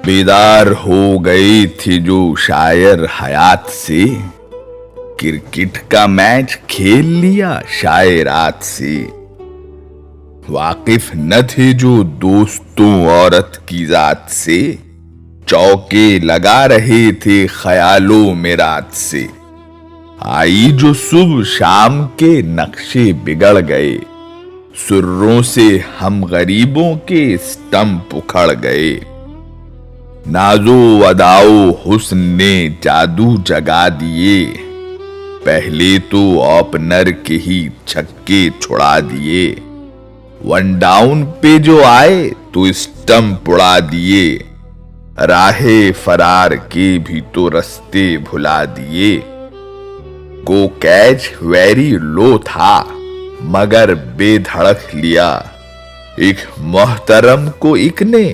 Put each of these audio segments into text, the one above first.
बेदार हो गई थी जो शायर हयात से, क्रिकेट का मैच खेल लिया शायरात से। वाकिफ न थे जो दोस्तों औरत की जात से, चौके लगा रहे थे ख्यालों में रात से। आई जो सुबह शाम के नक्शे बिगड़ गए, सुर्रों से हम गरीबों के स्टंप उखड़ गए। नाजो अदाओ हुस्न ने जादू जगा दिए, पहले तो ओपनर के ही छक्के छुड़ा दिए। वन डाउन पे जो आए तो स्टंप उड़ा दिए, राहे फरार के भी तो रस्ते भुला दिए। को कैच वेरी लो था मगर बेधड़क लिया, एक मोहतरम को एक ने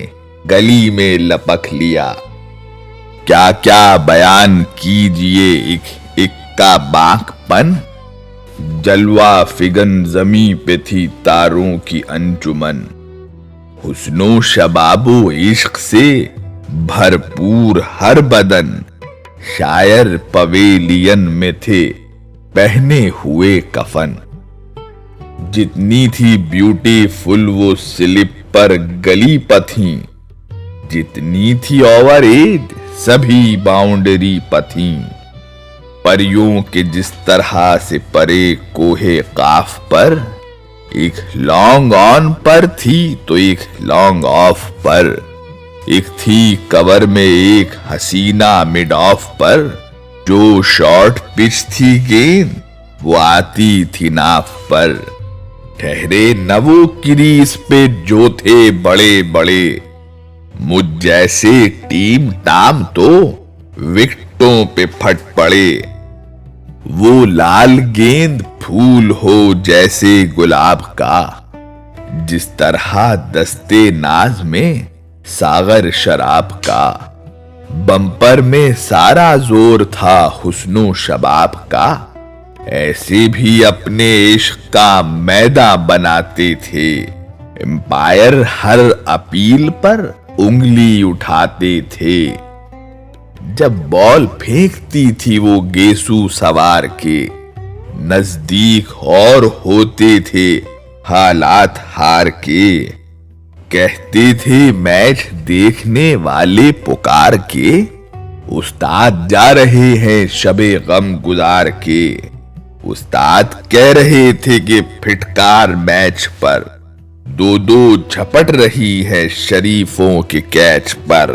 गली में लपक लिया। क्या क्या बयान कीजिए एक का बांकपन, जलवा फिगन जमी पे थी तारों की अंजुमन। हुस्नो शबाबो इश्क से भरपूर हर बदन, शायर पवेलियन में थे पहने हुए कफन। जितनी थी ब्यूटीफुल वो स्लिप पर गली पथी, जितनी थी ओवर एज सभी बाउंड्री पथी। परियों के जिस तरह से परे कोहे काफ पर, एक लॉन्ग ऑन पर थी तो एक लॉन्ग ऑफ पर। एक थी कवर में एक हसीना मिड ऑफ पर, जो शॉर्ट पिच थी गेंद वो आती थी नाफ पर। ठहरे न वो क्रीज पे जो थे बड़े बड़े, मुझ जैसे टीम टाम तो विकेटों पे फट पड़े। वो लाल गेंद फूल हो जैसे गुलाब का, जिस तरह दस्ते नाज में सागर शराब का। बम्पर में सारा जोर था हुस्नो शबाब का, ऐसे भी अपने इश्क का मैदा बनाते थे। एम्पायर हर अपील पर उंगली उठाते थे। जब बॉल फेंकती थी वो गेसू सवार के, नजदीक और होते थे हालात हार के। कहते थे मैच देखने वाले पुकार के, उस्ताद जा रहे हैं शबे गम गुजार के। उस्ताद कह रहे थे कि फिटकार मैच पर, दो दो झपट रही है शरीफों के कैच पर।